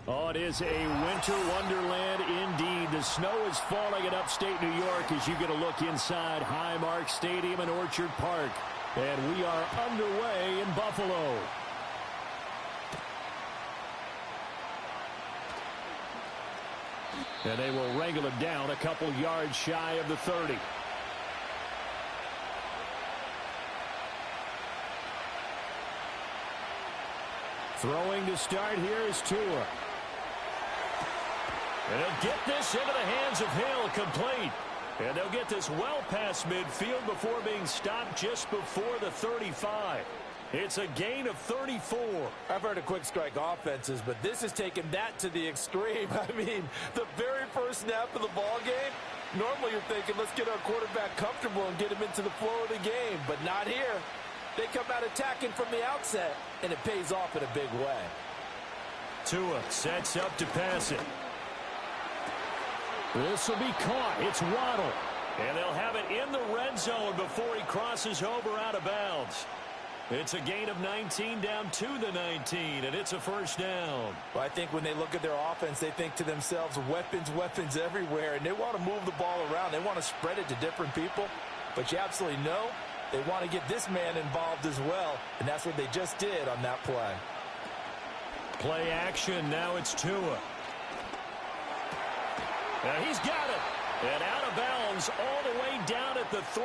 Oh, it is a winter wonderland indeed. The snow is falling in upstate New York as you get a look inside Highmark Stadium in Orchard Park. And we are underway in Buffalo. And they will wrangle it down a couple yards shy of the 30. Throwing to start here is Tua. And he'll get this into the hands of Hill, complete. And they'll get this well past midfield before being stopped just before the 35. It's a gain of 34. I've heard of quick strike offenses, but this is taking that to the extreme. I mean, the very first snap of the ball game, normally you're thinking, let's get our quarterback comfortable and get him into the flow of the game, but not here. They come out attacking from the outset, and it pays off in a big way. Tua sets up to pass it. This will be caught. It's Waddle. And they'll have it in the red zone before he crosses over out of bounds. It's a gain of 19 down to the 19, and it's a first down. Well, I think when they look at their offense, they think to themselves, weapons, weapons everywhere, and they want to move the ball around. They want to spread it to different people, but you absolutely know they want to get this man involved as well, and that's what they just did on that play. Play action, now it's Tua. Now he's got it, and out of bounds all the way down at the 3.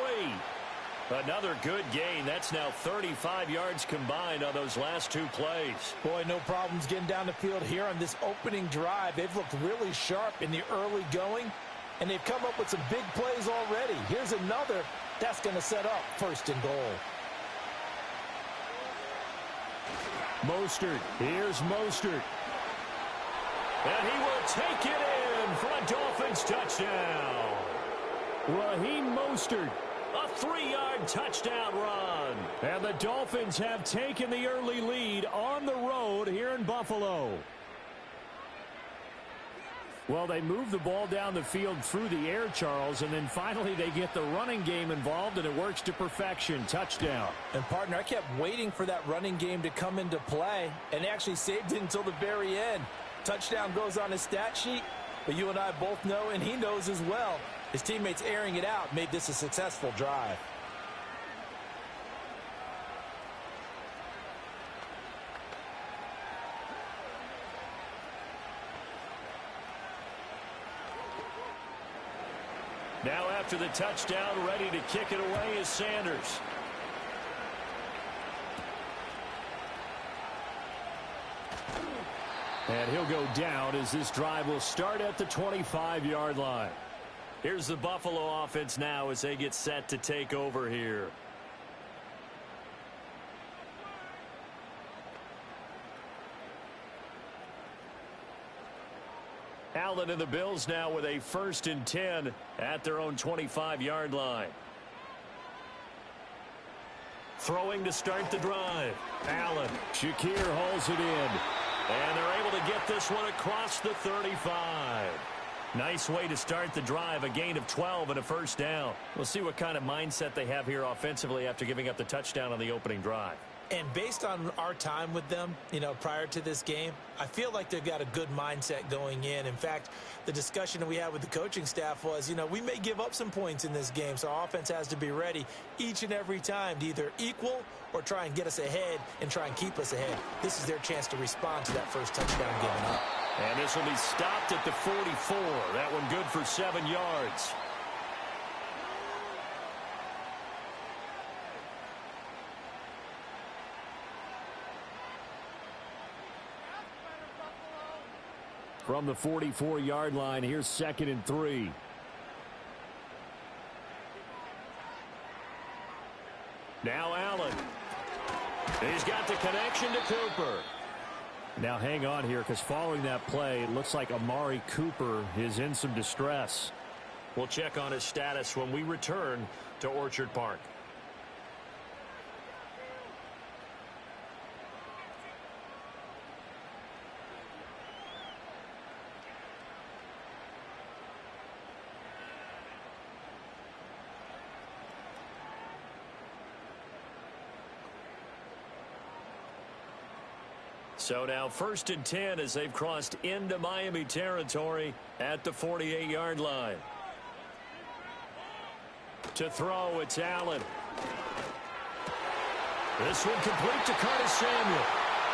Another good gain. That's now 35 yards combined on those last two plays. Boy, no problems getting down the field here on this opening drive. They've looked really sharp in the early going, and they've come up with some big plays already. Here's another that's going to set up first and goal. Mostert. Here's Mostert. And he will take it in for a Dolphins touchdown. Raheem Mostert. A 3-yard touchdown run. And the Dolphins have taken the early lead on the road here in Buffalo. Well, they move the ball down the field through the air, Charles, and then finally they get the running game involved, and it works to perfection. Touchdown. And, partner, I kept waiting for that running game to come into play, and they actually saved it until the very end. Touchdown goes on his stat sheet, but you and I both know, and he knows as well, his teammates airing it out made this a successful drive. Now after the touchdown, ready to kick it away is Sanders. And he'll go down as this drive will start at the 25-yard line. Here's the Buffalo offense now as they get set to take over here. Allen and the Bills now with a 1st and 10 at their own 25-yard line. Throwing to start the drive. Allen. Shakir hauls it in. And they're able to get this one across the 35. Nice way to start the drive. A gain of 12 and a first down. We'll see what kind of mindset they have here offensively after giving up the touchdown on the opening drive. And based on our time with them, prior to this game, I feel like they've got a good mindset going in. In fact, the discussion that we had with the coaching staff was, we may give up some points in this game, so our offense has to be ready each and every time to either equal or try and get us ahead and try and keep us ahead. This is their chance to respond to that first touchdown given up. And this will be stopped at the 44. That one good for 7 yards. From the 44-yard line, here's 2nd and 3. Now Allen. He's got the connection to Cooper. Now hang on here, because following that play, it looks like Amari Cooper is in some distress. We'll check on his status when we return to Orchard Park. So now 1st and 10 as they've crossed into Miami territory at the 48-yard line. To throw, it's Allen. This one complete to Curtis Samuel.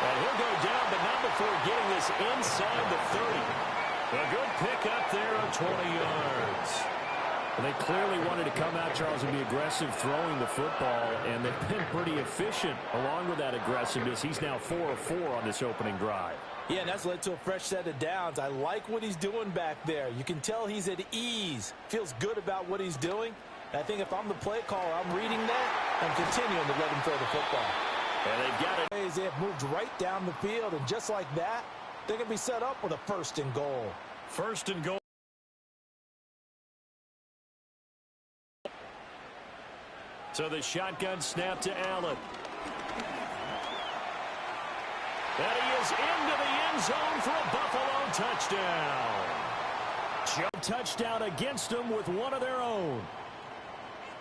And he'll go down, but not before getting this inside the 30. A good pick up there of 20 yards. Well, they clearly wanted to come out, Charles, and be aggressive throwing the football, and they've been pretty efficient along with that aggressiveness. He's now 4 of 4 on this opening drive. Yeah, and that's led to a fresh set of downs. I like what he's doing back there. You can tell he's at ease, feels good about what he's doing. And I think if I'm the play caller, I'm reading that and continuing to let him throw the football. And they've got it. They have moved right down the field, and just like that, they're going to be set up with a 1st and goal. 1st and goal. So the shotgun snap to Allen. And he is into the end zone for a Buffalo touchdown. Touchdown against them with one of their own.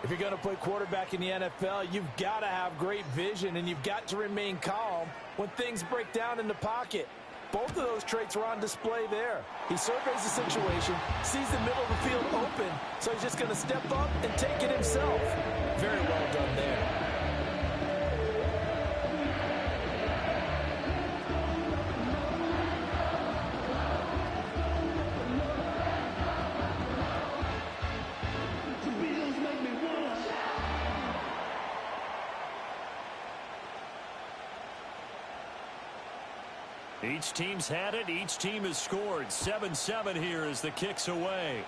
If you're going to play quarterback in the NFL, you've got to have great vision, and you've got to remain calm when things break down in the pocket. Both of those traits are on display there. He surveys the situation, sees the middle of the field open, so he's just going to step up and take it himself. Very well done there. Each team's had it. Each team has scored. 7-7 here as the kick's away.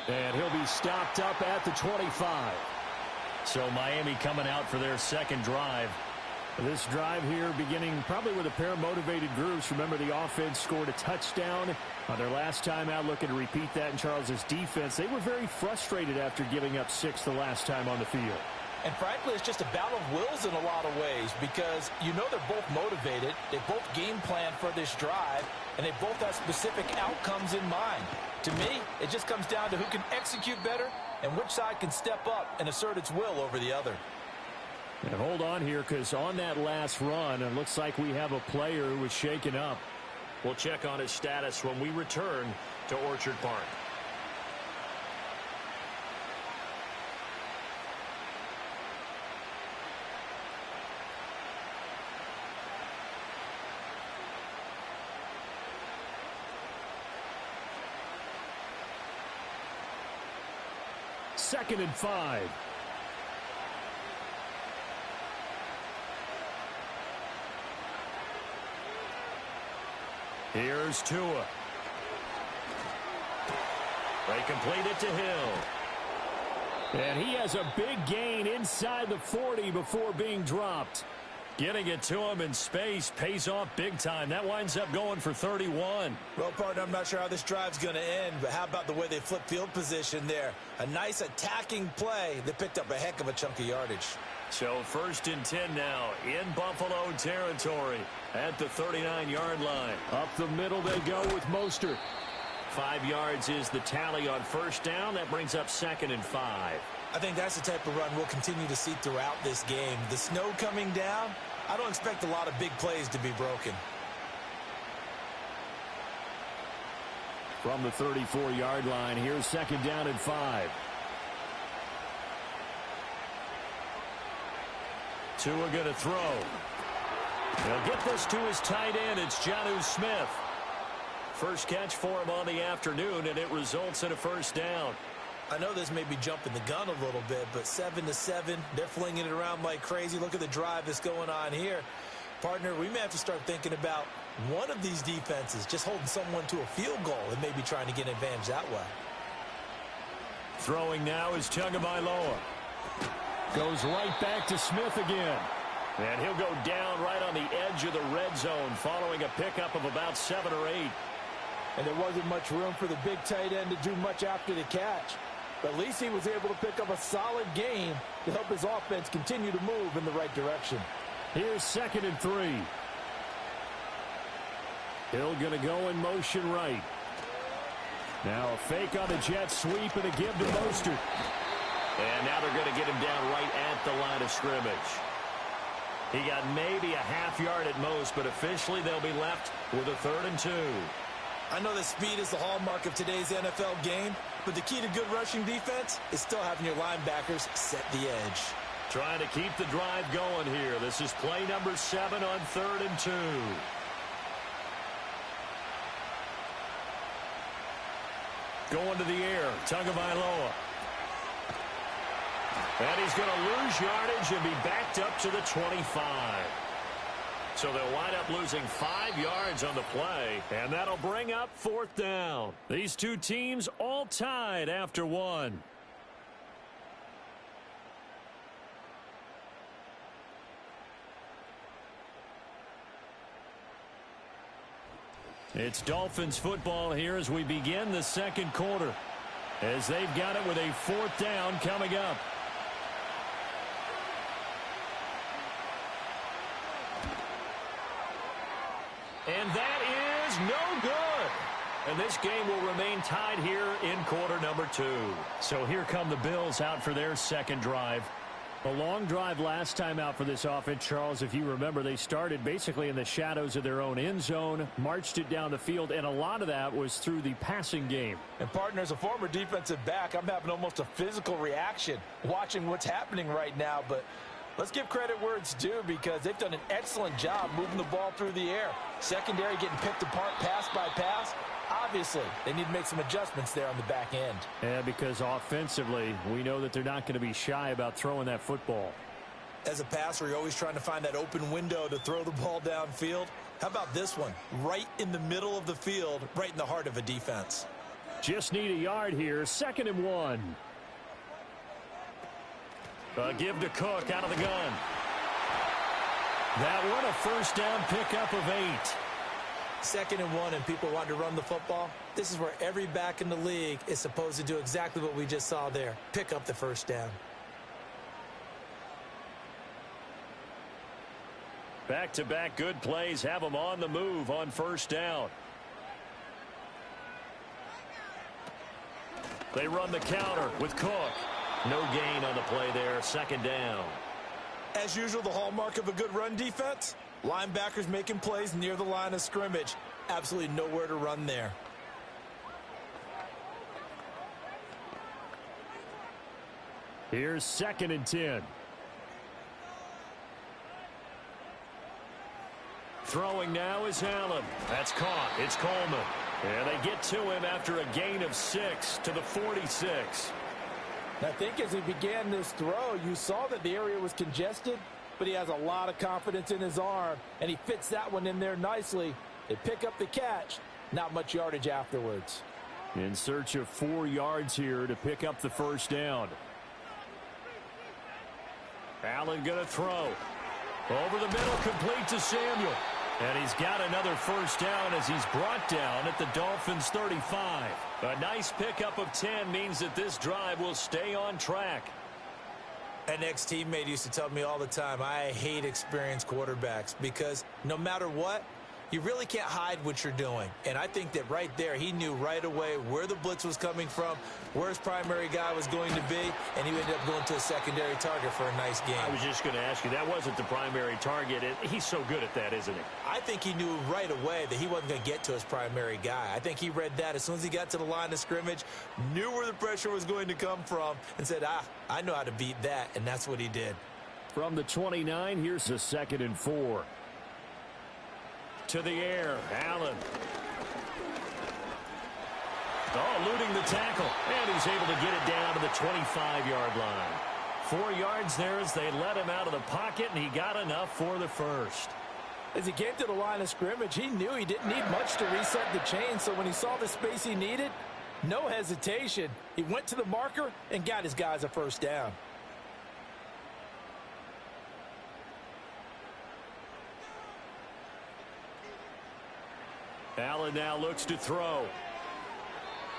And he'll be stopped up at the 25. So Miami coming out for their second drive. This drive here beginning probably with a pair of motivated groups. Remember, the offense scored a touchdown on their last time out, looking to repeat that in Charles's defense. They were very frustrated after giving up 6 the last time on the field. And frankly, it's just a battle of wills in a lot of ways because you know they're both motivated. They both game plan for this drive, and they both have specific outcomes in mind. To me, it just comes down to who can execute better and which side can step up and assert its will over the other. And hold on here, because on that last run, it looks like we have a player who was shaken up. We'll check on his status when we return to Orchard Park. Second and 5. Here's Tua. They complete it to Hill. And he has a big gain inside the 40 before being dropped. Getting it to him in space pays off big time. That winds up going for 31. Well, partner, I'm not sure how this drive's going to end, but how about the way they flip field position there? A nice attacking play that picked up a heck of a chunk of yardage. So 1st and 10 now in Buffalo territory at the 39-yard line. Up the middle they go with Mostert. 5 yards is the tally on 1st down. That brings up 2nd and 5. I think that's the type of run we'll continue to see throughout this game. The snow coming down, I don't expect a lot of big plays to be broken. From the 34-yard line, here's 2nd down and 5. Tua going to throw. He'll get this to his tight end. It's Jonnu Smith. First catch for him on the afternoon, and it results in a 1st down. I know this may be jumping the gun a little bit, but 7-7, they're flinging it around like crazy. Look at the drive that's going on here. Partner, we may have to start thinking about one of these defenses just holding someone to a field goal and maybe trying to get an advantage that way. Throwing now is Tagovailoa. Goes right back to Smith again. And he'll go down right on the edge of the red zone following a pickup of about 7 or 8. And there wasn't much room for the big tight end to do much after the catch. But at least he was able to pick up a solid gain to help his offense continue to move in the right direction. Here's 2nd and 3. Hill going to go in motion right. Now a fake on the jet sweep and a give to Mostert. And now they're going to get him down right at the line of scrimmage. He got maybe a half yard at most, but officially they'll be left with a 3rd and 2. I know that speed is the hallmark of today's NFL game, but the key to good rushing defense is still having your linebackers set the edge. Trying to keep the drive going here. This is play number 7 on 3rd and 2. Going to the air, Tagovailoa. And he's going to lose yardage and be backed up to the 25. So they'll wind up losing 5 yards on the play, and that'll bring up 4th down. These two teams all tied after 1. It's Dolphins football here as we begin the 2nd quarter, as they've got it with a 4th down coming up. And that is no good. And this game will remain tied here in quarter number 2. So here come the Bills out for their 2nd drive. A long drive last time out for this offense, Charles. If you remember, they started basically in the shadows of their own end zone, marched it down the field, and a lot of that was through the passing game. And, partner, as a former defensive back, I'm having almost a physical reaction watching what's happening right now. But let's give credit where it's due, because they've done an excellent job moving the ball through the air. Secondary getting picked apart pass by pass. Obviously, they need to make some adjustments there on the back end. Yeah, because offensively, we know that they're not going to be shy about throwing that football. As a passer, you're always trying to find that open window to throw the ball downfield. How about this one? Right in the middle of the field, right in the heart of a defense. Just need a yard here, 2nd and 1. Give to Cook out of the gun. That one, a 1st down pickup of 8. 2nd and 1, and people want to run the football. This is where every back in the league is supposed to do exactly what we just saw there. Pick up the 1st down. Back-to-back good plays have them on the move on 1st down. They run the counter with Cook. No gain on the play there, 2nd down. As usual, the hallmark of a good run defense, linebackers making plays near the line of scrimmage. Absolutely nowhere to run there. Here's 2nd and 10. Throwing now is Allen. That's caught. It's Coleman. And they get to him after a gain of 6 to the 46. I think as he began this throw, you saw that the area was congested, but he has a lot of confidence in his arm, and he fits that one in there nicely. They pick up the catch. Not much yardage afterwards. In search of 4 yards here to pick up the 1st down. Allen going to throw. Over the middle, complete to Samuel. And he's got another 1st down as he's brought down at the Dolphins' 35. A nice pickup of 10 means that this drive will stay on track. An ex-teammate used to tell me all the time, I hate experienced quarterbacks because no matter what, you really can't hide what you're doing. And I think that right there, he knew right away where the blitz was coming from, where his primary guy was going to be, and he ended up going to a secondary target for a nice game. I was just going to ask you, that wasn't the primary target. He's so good at that, isn't he? I think he knew right away that he wasn't going to get to his primary guy. I think he read that as soon as he got to the line of scrimmage, knew where the pressure was going to come from, and said, I know how to beat that, and that's what he did. From the 29, here's a 2nd and 4. To the air, Allen. Eluding the tackle, and he's able to get it down to the 25-yard line. 4 yards there as they let him out of the pocket, and he got enough for the 1st. As he came to the line of scrimmage, he knew he didn't need much to reset the chain, so when he saw the space he needed, no hesitation. He went to the marker and got his guys a 1st down. Allen now looks to throw.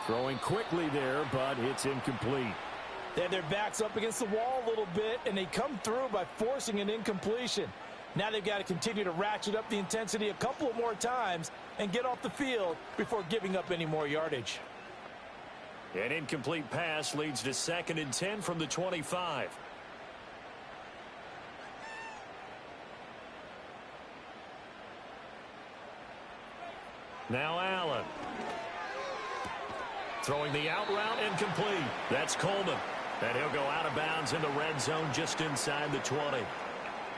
Throwing quickly there, but it's incomplete. They had their backs up against the wall a little bit, and they come through by forcing an incompletion. Now they've got to continue to ratchet up the intensity a couple more times and get off the field before giving up any more yardage. An incomplete pass leads to 2nd and 10 from the 25. Now Allen. Throwing the out route incomplete. That's Coleman. And he'll go out of bounds in the red zone just inside the 20.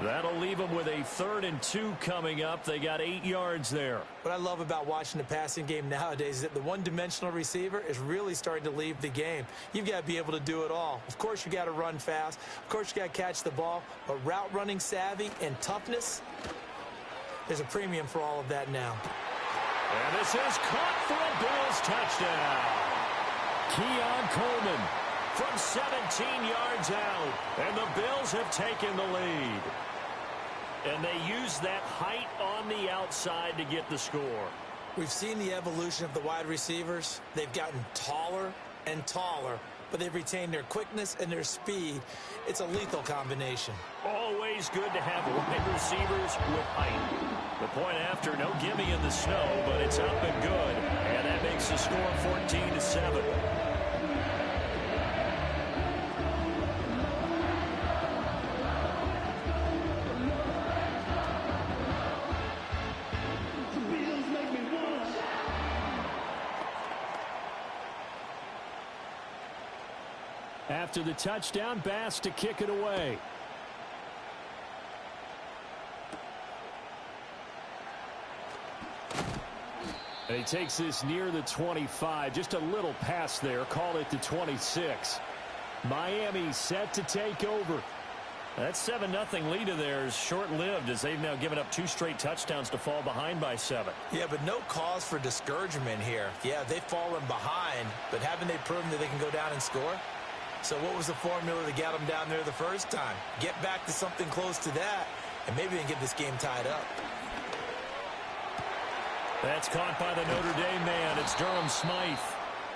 That'll leave them with a 3rd and 2 coming up. They got 8 yards there. What I love about watching the passing game nowadays is that the one-dimensional receiver is really starting to leave the game. You've got to be able to do it all. Of course, you got to run fast. Of course, you got to catch the ball. But route running savvy and toughness, there's a premium for all of that now. And this is caught for a Bills touchdown. Keon Coleman from 17 yards out. And the Bills have taken the lead. And they use that height on the outside to get the score. We've seen the evolution of the wide receivers. They've gotten taller and taller, but they've retained their quickness and their speed. It's a lethal combination. Always good to have wide receivers with height. The point after, no gimme in the snow, but it's up and good. And that makes the score 14-7. After the touchdown, Bass to kick it away. And he takes this near the 25. Just a little pass there. Call it the 26. Miami set to take over. That 7-0 lead of theirs short-lived as they've now given up 2 straight touchdowns to fall behind by 7. Yeah, but no cause for discouragement here. Yeah, they've fallen behind, but haven't they proven that they can go down and score? So what was the formula that got them down there the first time? Get back to something close to that, and maybe they can get this game tied up. That's caught by the Notre Dame man. It's Durham Smythe.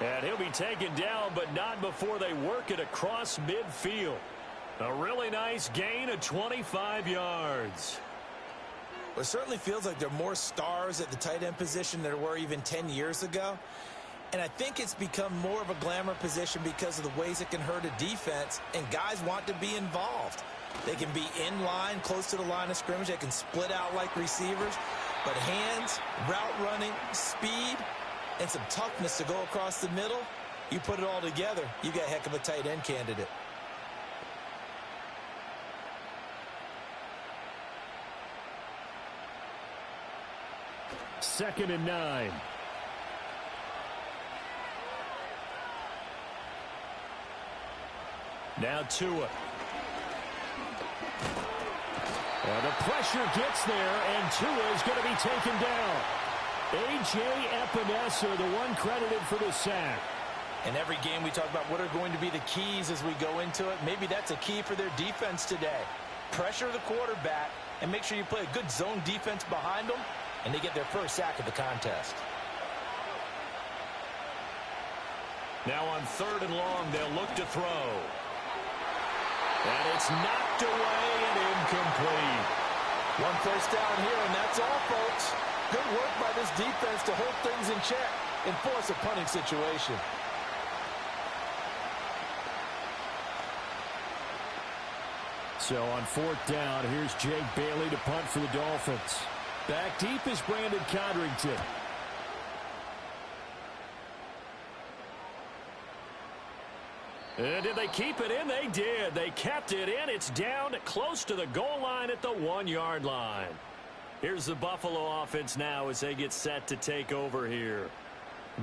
And he'll be taken down, but not before they work it across midfield. A really nice gain of 25 yards. Well, it certainly feels like there are more stars at the tight end position than there were even 10 years ago. And I think it's become more of a glamour position because of the ways it can hurt a defense, and guys want to be involved. They can be in line, close to the line of scrimmage. They can split out like receivers. But hands, route running, speed, and some toughness to go across the middle, you put it all together, you got a heck of a tight end candidate. Second and 9. Now Tua. The pressure gets there, and Tua is going to be taken down. A.J. Epinesa, the one credited for the sack. In every game we talk about what are going to be the keys as we go into it. Maybe that's a key for their defense today. Pressure the quarterback and make sure you play a good zone defense behind them, and they get their first sack of the contest. Now on 3rd and long, they'll look to throw. And it's knocked away and incomplete. One first down here, and that's all, folks. Good work by this defense to hold things in check and force a punting situation. So on 4th down, here's Jake Bailey to punt for the Dolphins. Back deep is Brandon Codrington. Did they keep it in? They did. They kept it in. It's down close to the goal line at the 1-yard line. Here's the Buffalo offense now as they get set to take over here.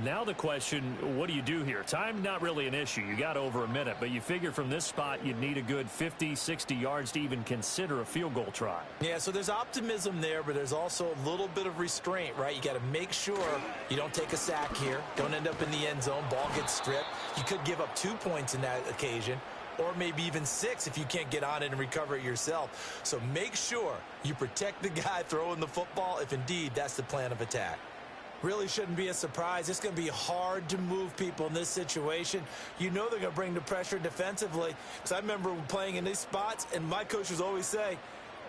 Now the question, what do you do here? Time, not really an issue. You got over a minute, but you figure from this spot you'd need a good 50, 60 yards to even consider a field goal try. Yeah, so there's optimism there, but there's also a little bit of restraint, right? You got to make sure you don't take a sack here. Don't end up in the end zone. Ball gets stripped. You could give up 2 points in that occasion, or maybe even 6 if you can't get on it and recover it yourself. So make sure you protect the guy throwing the football if indeed that's the plan of attack. Really shouldn't be a surprise. It's going to be hard to move people in this situation. You know they're going to bring the pressure defensively. Because I remember playing in these spots, and my coaches always say,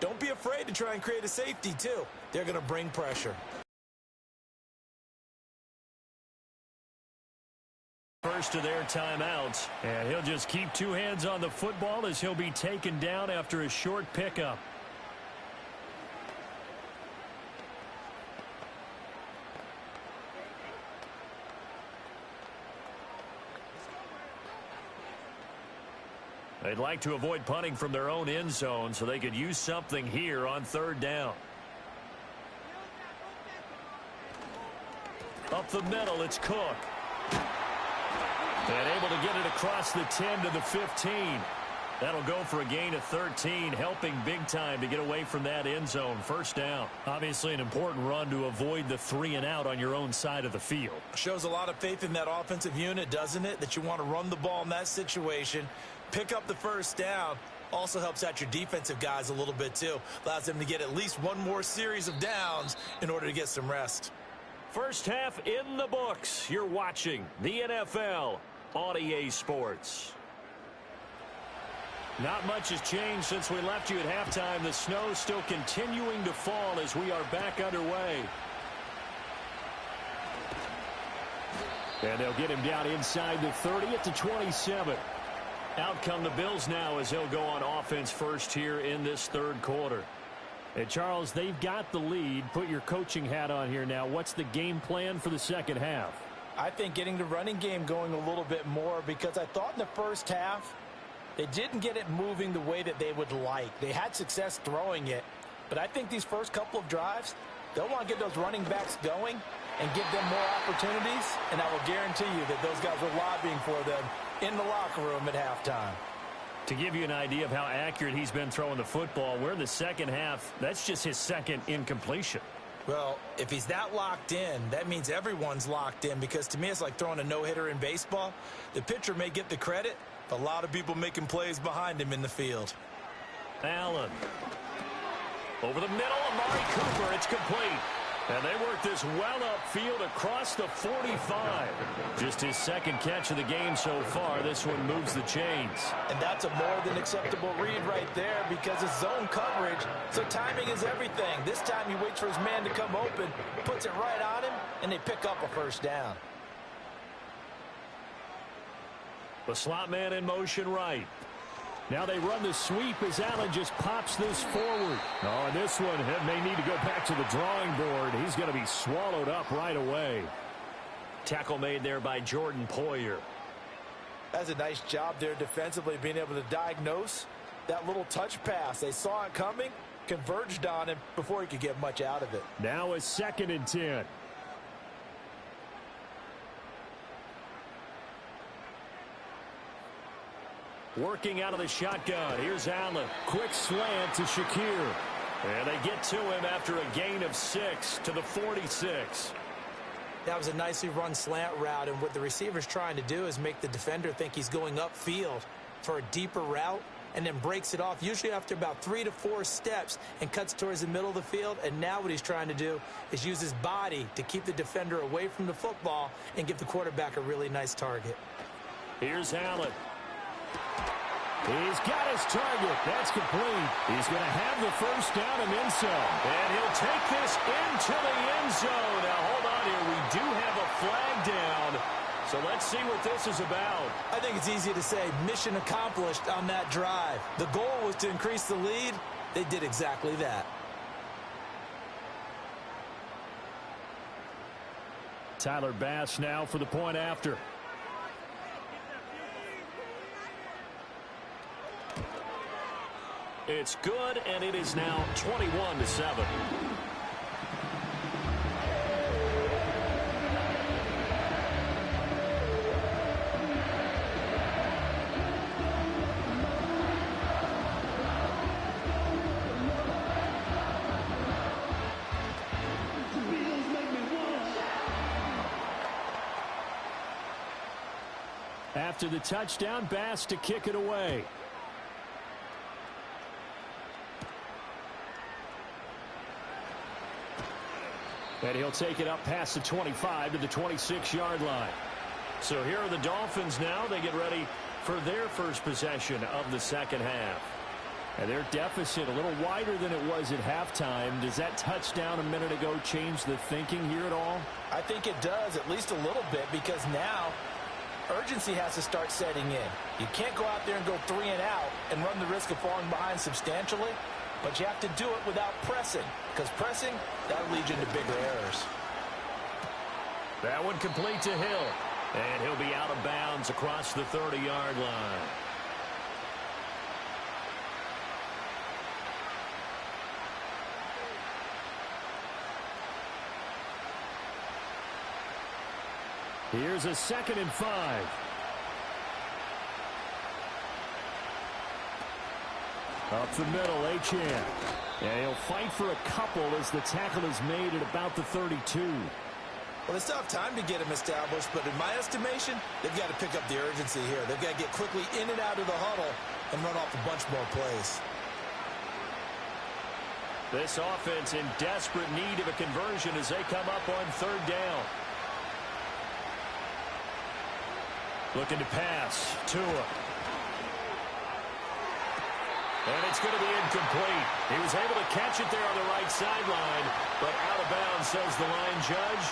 don't be afraid to try and create a safety, too. They're going to bring pressure. First of their timeouts, and he'll just keep 2 hands on the football as he'll be taken down after a short pickup. They'd like to avoid punting from their own end zone so they could use something here on third down. Up the middle, it's Cook. And able to get it across the 10 to the 15. That'll go for a gain of 13, helping big time to get away from that end zone. First down. Obviously an important run to avoid the 3 and out on your own side of the field. Shows a lot of faith in that offensive unit, doesn't it? That you want to run the ball in that situation, pick up the first down. Also helps out your defensive guys a little bit too. Allows them to get at least one more series of downs in order to get some rest. First half in the books. You're watching the NFL on EA Sports. Not much has changed since we left you at halftime. The snow still continuing to fall as we are back underway. And they'll get him down inside the 30 at the 27. Out come the Bills now as they'll go on offense first here in this third quarter. And Charles, they've got the lead. Put your coaching hat on here now. What's the game plan for the second half? I think getting the running game going a little bit more, because I thought in the first half they didn't get it moving the way that they would like. They had success throwing it, but I think these first couple of drives, they'll want to get those running backs going and give them more opportunities, and I will guarantee you that those guys were lobbying for them in the locker room at halftime. To give you an idea of how accurate he's been throwing the football, we're in the second half. That's just his second incompletion. Well, if he's that locked in, that means everyone's locked in, because to me it's like throwing a no-hitter in baseball. The pitcher may get the credit, but a lot of people making plays behind him in the field. Allen. Over the middle, Amari Cooper. It's complete. And they work this well upfield across the 45. Just his second catch of the game so far. This one moves the chains. And that's a more than acceptable read right there, because it's zone coverage, so timing is everything. This time he waits for his man to come open, puts it right on him, and they pick up a first down. The slot man in motion right. Now they run the sweep as Allen just pops this forward. Oh, and this one may need to go back to the drawing board. He's going to be swallowed up right away. Tackle made there by Jordan Poyer. That's a nice job there defensively, being able to diagnose that little touch pass. They saw it coming, converged on him before he could get much out of it. Now a 2nd and 10. Working out of the shotgun. Here's Allen. Quick slant to Shakir. And they get to him after a gain of 6 to the 46. That was a nicely run slant route, and what the receiver's trying to do is make the defender think he's going upfield for a deeper route, and then breaks it off, usually after about 3 to 4 steps, and cuts towards the middle of the field. And now what he's trying to do is use his body to keep the defender away from the football and give the quarterback a really nice target. Here's Allen. He's got his target. That's complete. He's going to have the first down and then some. And he'll take this into the end zone. Now, hold on here. We do have a flag down. So let's see what this is about. I think it's easy to say mission accomplished on that drive. The goal was to increase the lead. They did exactly that. Tyler Bass now for the point after. It's good, and it is now 21-7. After the touchdown, Bass to kick it away. And he'll take it up past the 25 to the 26-yard line. So here are the Dolphins now. They get ready for their first possession of the second half. And their deficit a little wider than it was at halftime. Does that touchdown a minute ago change the thinking here at all? I think it does, at least a little bit, because now urgency has to start setting in. You can't go out there and go 3 and out and run the risk of falling behind substantially. But you have to do it without pressing, because pressing, that'll lead you into bigger errors. That one complete to Hill. And he'll be out of bounds across the 30-yard line. Here's a 2nd and 5. Up the middle, Achane. And he'll fight for a couple as the tackle is made at about the 32. Well, they still have time to get him established, but in my estimation, they've got to pick up the urgency here. They've got to get quickly in and out of the huddle and run off a bunch more plays. This offense in desperate need of a conversion as they come up on 3rd down. Looking to pass. Tua. And it's going to be incomplete. He was able to catch it there on the right sideline, but out of bounds, says the line judge.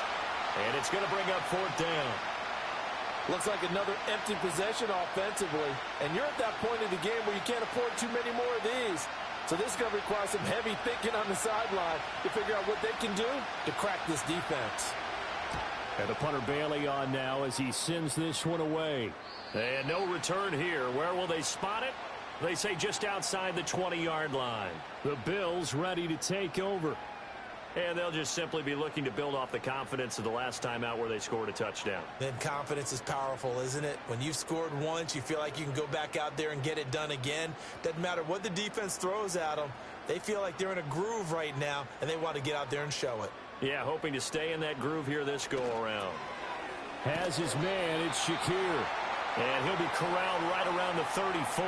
And it's going to bring up 4th down. Looks like another empty possession offensively. And you're at that point in the game where you can't afford too many more of these. So this is going to require some heavy thinking on the sideline to figure out what they can do to crack this defense. And the punter Bailey on now as he sends this one away. And no return here. Where will they spot it? They say just outside the 20-yard line. The Bills ready to take over. And they'll just simply be looking to build off the confidence of the last time out where they scored a touchdown. Then confidence is powerful, isn't it? When you've scored once, you feel like you can go back out there and get it done again. Doesn't matter what the defense throws at them. They feel like they're in a groove right now, and they want to get out there and show it. Yeah, hoping to stay in that groove here this go-around. Has his man, it's Shakir. And he'll be corralled right around the 34.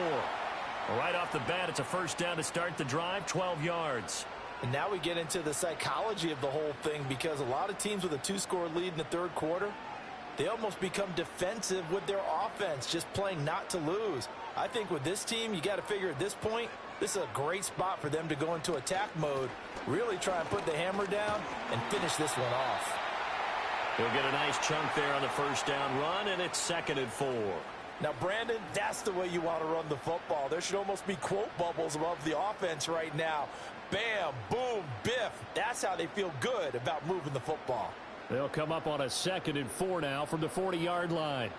Right off the bat, it's a 1st down to start the drive, 12 yards. And now we get into the psychology of the whole thing, because a lot of teams with a 2-score lead in the 3rd quarter, they almost become defensive with their offense, just playing not to lose. I think with this team, you got to figure at this point, this is a great spot for them to go into attack mode, really try and put the hammer down and finish this one off. He'll get a nice chunk there on the 1st down run, and it's 2nd and 4. Now, Brandon, that's the way you want to run the football. There should almost be quote bubbles above the offense right now. Bam, boom, biff. That's how they feel good about moving the football. They'll come up on a 2nd and 4 now from the 40-yard line.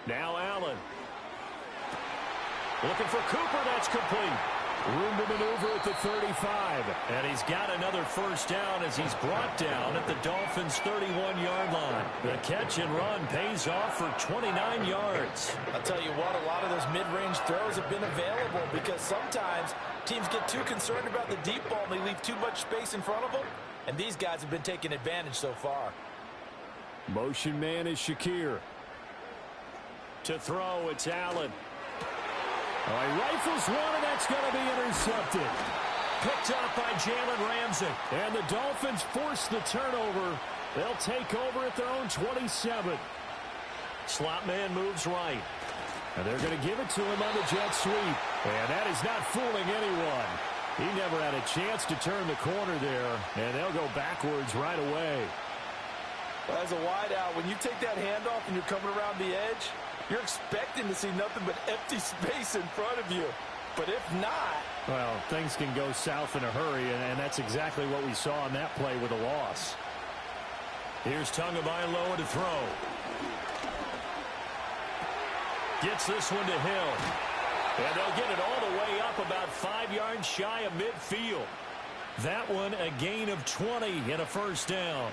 Now Allen. Looking for Cooper. That's complete. Room to maneuver at the 35. And he's got another 1st down as he's brought down at the Dolphins' 31-yard line. The catch and run pays off for 29 yards. I'll tell you what, a lot of those mid-range throws have been available because sometimes teams get too concerned about the deep ball and they leave too much space in front of them. And these guys have been taking advantage so far. Motion man is Shakir. To throw, it's Allen. All right, rifles one, and that's going to be intercepted. Picked up by Jalen Ramsey. And the Dolphins force the turnover. They'll take over at their own 27. Slot man moves right. And they're going to give it to him on the jet sweep. And that is not fooling anyone. He never had a chance to turn the corner there. And they'll go backwards right away. Well, as a wideout, when you take that handoff and you're coming around the edge, you're expecting to see nothing but empty space in front of you. But if not... Well, things can go south in a hurry, and that's exactly what we saw on that play with a loss. Here's Tagovailoa to throw. Gets this one to Hill. And they'll get it all the way up about 5 yards shy of midfield. That one a gain of 20 and a 1st down.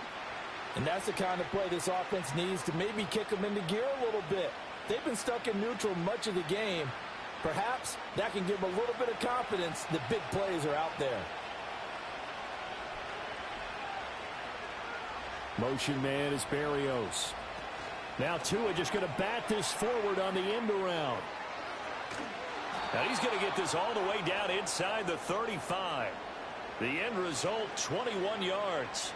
And that's the kind of play this offense needs to maybe kick them into gear a little bit. They've been stuck in neutral much of the game. Perhaps that can give them a little bit of confidence that big plays are out there. Motion man is Berrios. Now Tua just going to bat this forward on the end around. Now he's going to get this all the way down inside the 35. The end result, 21 yards.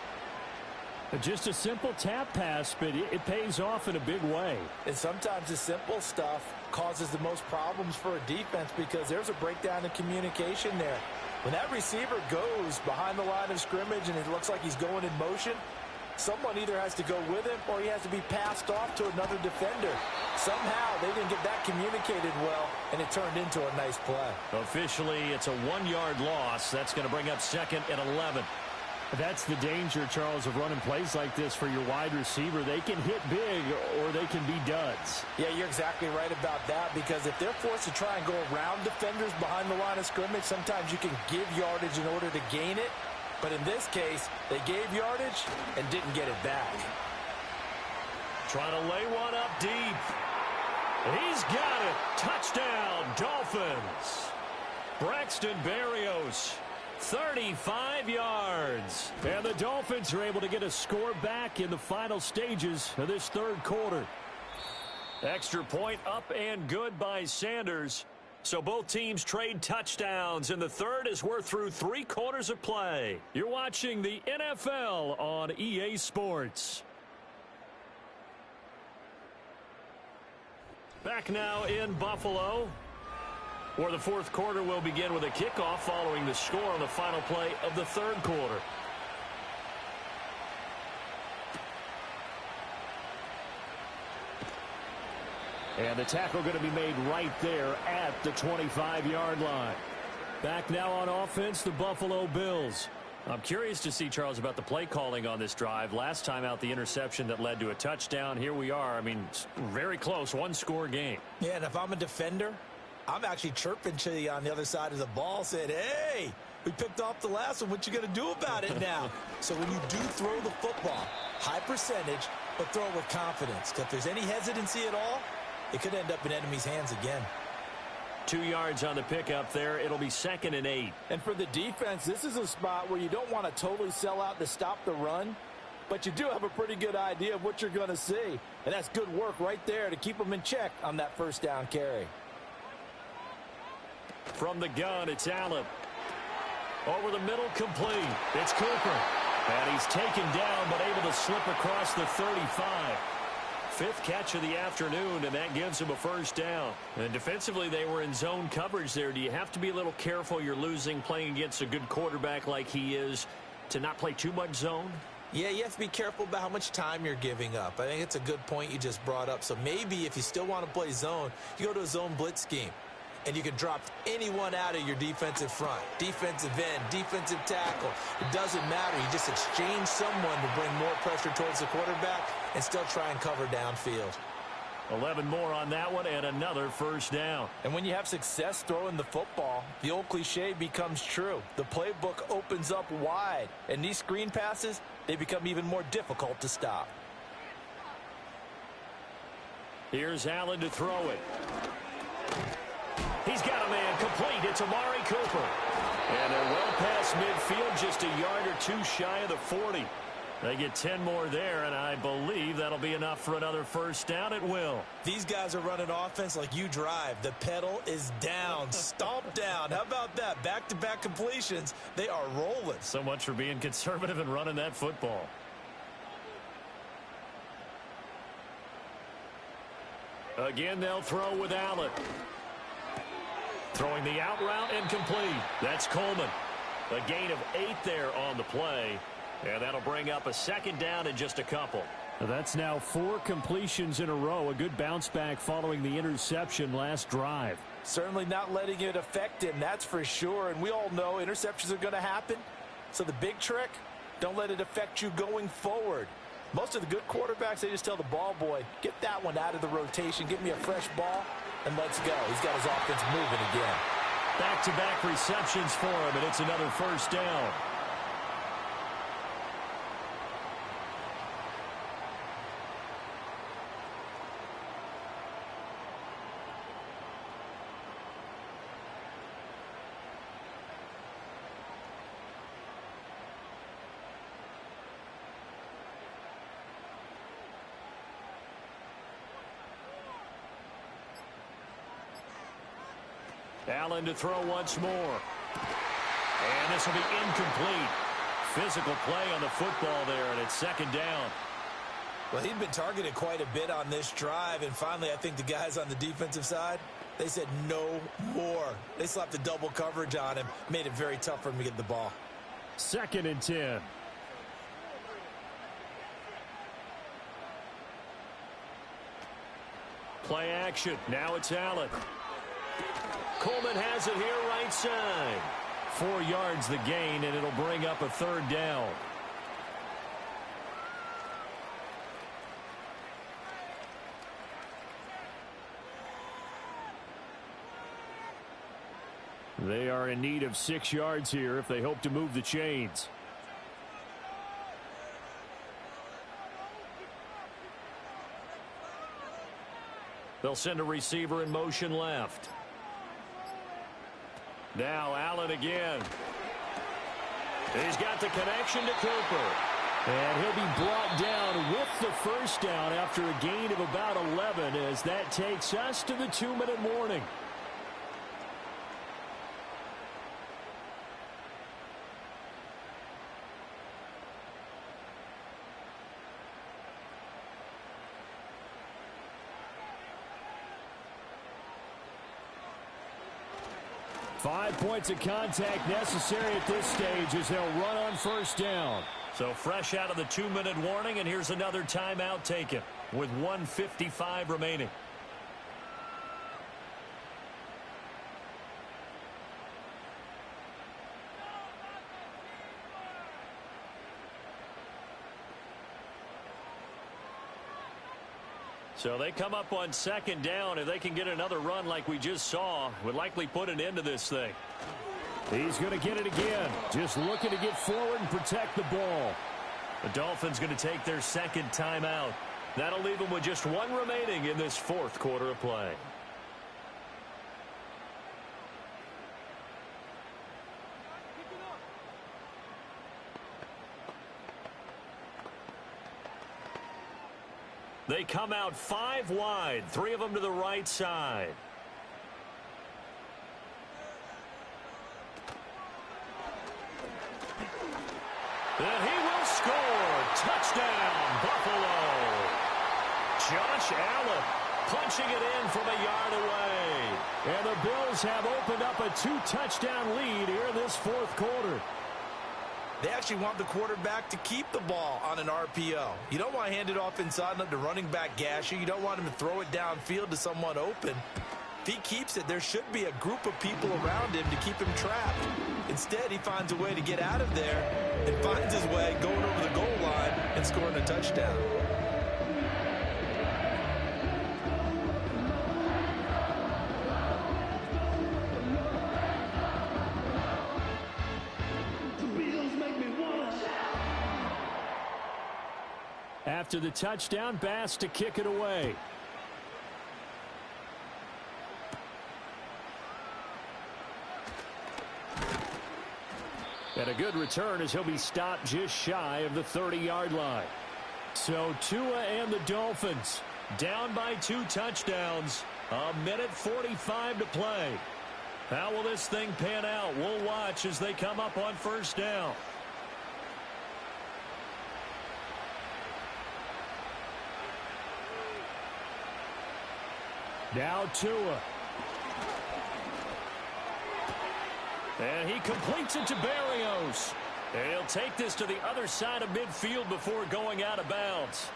Just a simple tap pass, but it pays off in a big way. And sometimes the simple stuff causes the most problems for a defense because there's a breakdown in communication there. When that receiver goes behind the line of scrimmage and it looks like he's going in motion, someone either has to go with him or he has to be passed off to another defender. Somehow they didn't get that communicated well, and it turned into a nice play. Officially, it's a 1-yard loss. That's going to bring up 2nd and 11. That's the danger, Charles, of running plays like this for your wide receiver. They can hit big or they can be duds. Yeah, you're exactly right about that because if they're forced to try and go around defenders behind the line of scrimmage, sometimes you can give yardage in order to gain it. But in this case, they gave yardage and didn't get it back. Trying to lay one up deep. He's got it. Touchdown, Dolphins. Braxton Berrios, 35 yards. And the Dolphins are able to get a score back in the final stages of this third quarter. Extra point up and good by Sanders. So both teams trade touchdowns in the third as we're through 3 quarters of play. You're watching the NFL on EA Sports. Back now in Buffalo, where the fourth quarter will begin with a kickoff following the score on the final play of the third quarter. And the tackle going to be made right there at the 25-yard line. Back now on offense, the Buffalo Bills. I'm curious to see, Charles, about the play calling on this drive. Last time out, the interception that led to a touchdown. Here we are. I mean, very close, one-score game. Yeah, and if I'm a defender, I'm actually chirping to you on the other side of the ball, saying, hey, we picked off the last one. What you going to do about it now? So when you do throw the football, high percentage, but throw it with confidence. Because if there's any hesitancy at all, it could end up in enemy's hands again. 2 yards on the pickup there. It'll be 2nd and 8. And for the defense, this is a spot where you don't want to totally sell out to stop the run, but you do have a pretty good idea of what you're going to see. And that's good work right there to keep them in check on that first down carry. From the gun, it's Allen. Over the middle, complete. It's Cooper. And he's taken down, but able to slip across the 35. 5th catch of the afternoon, and that gives him a first down. And defensively, they were in zone coverage there. Do you have to be a little careful? You're losing, playing against a good quarterback like he is, to not play too much zone? Yeah, you have to be careful about how much time you're giving up. I think it's a good point you just brought up. So maybe if you still want to play zone, you go to a zone blitz scheme. And you can drop anyone out of your defensive front. Defensive end, defensive tackle. It doesn't matter. You just exchange someone to bring more pressure towards the quarterback and still try and cover downfield. 11 more on that one and another first down. And when you have success throwing the football, the old cliche becomes true. The playbook opens up wide. And these screen passes, they become even more difficult to stop. Here's Allen to throw it. He's got a man complete. It's Amari Cooper. And they're well past midfield, just a yard or two shy of the 40. They get 10 more there, and I believe that'll be enough for another first down. It will. These guys are running offense like you drive. The pedal is down, stomp down. How about that? Back-to-back completions. They are rolling. So much for being conservative and running that football. Again, they'll throw with Allen. Throwing the out route and complete. That's Coleman. A gain of 8 there on the play. And that'll bring up a second down in just a couple. That's now 4 completions in a row. A good bounce back following the interception last drive. Certainly not letting it affect him, that's for sure. And we all know interceptions are going to happen. So the big trick, don't let it affect you going forward. Most of the good quarterbacks, they just tell the ball boy, get that one out of the rotation, give me a fresh ball, and let's go. He's got his offense moving again. Back-to-back receptions for him, and it's another first down. Allen to throw once more. And this will be incomplete. Physical play on the football there, and it's second down. Well, he'd been targeted quite a bit on this drive, and finally I think the guys on the defensive side, they said no more. They slapped the double coverage on him, made it very tough for him to get the ball. 2nd and 10. Play action. Now it's Allen. Coleman has it here right side. 4 yards the gain, and it'll bring up a third down. They are in need of 6 yards here if they hope to move the chains. They'll send a receiver in motion left. Now Allen again. He's got the connection to Cooper. And he'll be brought down with the first down after a gain of about 11 as that takes us to the 2-minute warning. Five points of contact necessary at this stage as they'll run on first down. So fresh out of the 2-minute warning, and here's another timeout taken with 1:55 remaining. So they come up on second down. If they can get another run like we just saw, would likely put an end to this thing. He's going to get it again. Just looking to get forward and protect the ball. The Dolphins going to take their second timeout. That'll leave them with just one remaining in this fourth quarter of play. They come out 5 wide, 3 of them to the right side. And he will score. Touchdown, Buffalo. Josh Allen punching it in from a yard away. And the Bills have opened up a 2-touchdown lead here in this fourth quarter. They actually want the quarterback to keep the ball on an RPO. You don't want to hand it off inside and let the running back gash you. You don't want him to throw it downfield to someone open. If he keeps it, there should be a group of people around him to keep him trapped. Instead, he finds a way to get out of there and finds his way going over the goal line and scoring a touchdown. After the touchdown, Bass to kick it away. And a good return as he'll be stopped just shy of the 30-yard line. So Tua and the Dolphins down by 2 touchdowns. 1:45 to play. How will this thing pan out? We'll watch as they come up on first down. Now Tua. And he completes it to Berrios. And he'll take this to the other side of midfield before going out of bounds.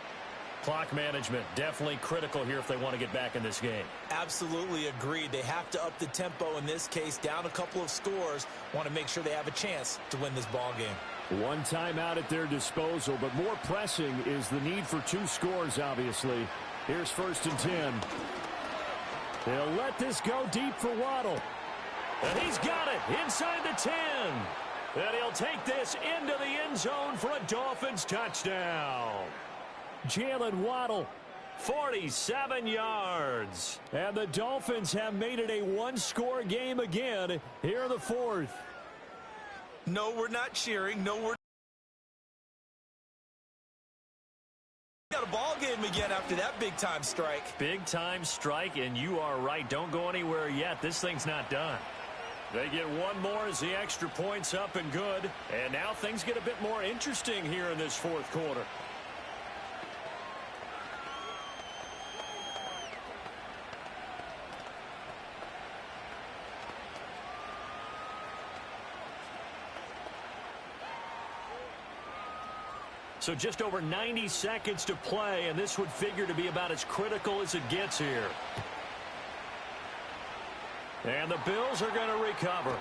Clock management definitely critical here if they want to get back in this game. Absolutely agreed. They have to up the tempo in this case, down a couple of scores. Want to make sure they have a chance to win this ball game. One timeout at their disposal, but more pressing is the need for 2 scores, obviously. Here's 1st and 10. They'll let this go deep for Waddle. And he's got it inside the 10. And he'll take this into the end zone for a Dolphins touchdown. Jalen Waddle. 47 yards. And the Dolphins have made it a 1-score game again here in the fourth. No, we're not cheering. No, we're got a ball game again after that big-time strike. Big-time strike, and you are right. Don't go anywhere yet. This thing's not done. They get one more as the extra point's up and good. And now things get a bit more interesting here in this fourth quarter. So just over 90 seconds to play, and this would figure to be about as critical as it gets here. And the Bills are going to recover.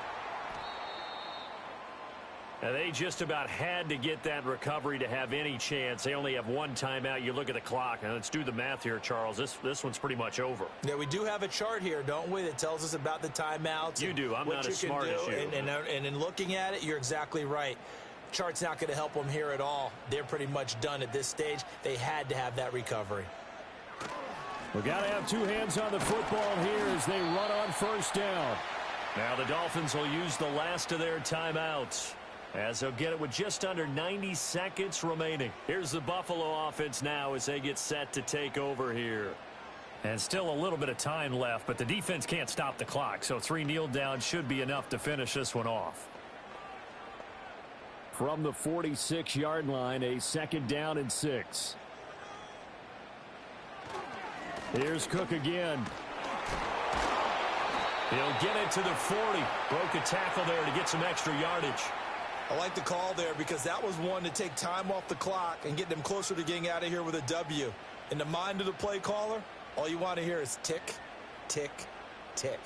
And they just about had to get that recovery to have any chance. They only have 1 timeout. You look at the clock, and let's do the math here, Charles. This one's pretty much over. Yeah, we do have a chart here, don't we, that tells us about the timeouts. You do. I'm not as smart as you. And in looking at it, you're exactly right. Chart's not going to help them here at all. They're pretty much done at this stage. They had to have that recovery. We got to have two hands on the football here as they run on first down. Now the Dolphins will use the last of their timeouts, as they'll get it with just under 90 seconds remaining. Here's the Buffalo offense now as they get set to take over here. And still a little bit of time left, but the defense can't stop the clock, so 3 kneel downs should be enough to finish this one off. From the 46-yard line, a 2nd down and 6. Here's Cook again. He'll get it to the 40. Broke a tackle there to get some extra yardage. I like the call there because that was one to take time off the clock and get them closer to getting out of here with a W. In the mind of the play caller, all you want to hear is tick, tick, tick.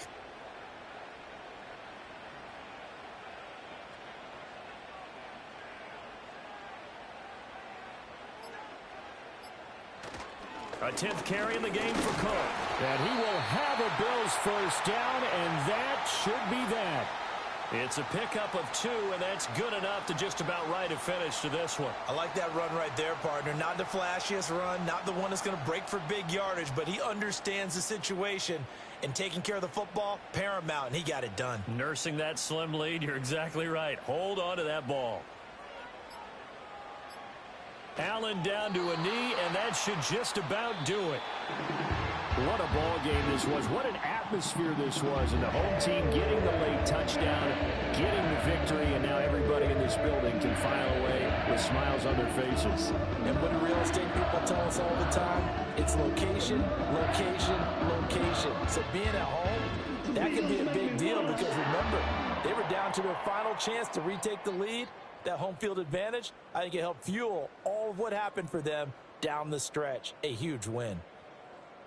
A 10th carry in the game for Cook. And he will have a Bills first down, and that should be that. It's a pickup of 2, and that's good enough to just about write a finish to this one. I like that run right there, partner. Not the flashiest run, not the one that's going to break for big yardage, but he understands the situation, and taking care of the football, paramount, and he got it done. Nursing that slim lead, you're exactly right. Hold on to that ball. Allen down to a knee, and that should just about do it. What a ball game this was. What an atmosphere this was. And the home team getting the late touchdown, getting the victory, and now everybody in this building can file away with smiles on their faces. And what do real estate people tell us all the time? It's location, location, location. So being at home, that can be a big deal because remember, they were down to their final chance to retake the lead. That home field advantage, I think it helped fuel all of what happened for them down the stretch. A huge win.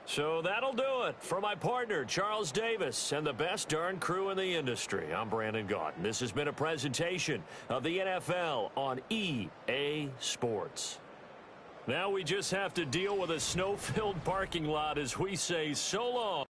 So that'll do it for my partner, Charles Davis, and the best darn crew in the industry. I'm Brandon Gaudin. This has been a presentation of the NFL on EA Sports. Now we just have to deal with a snow-filled parking lot as we say so long.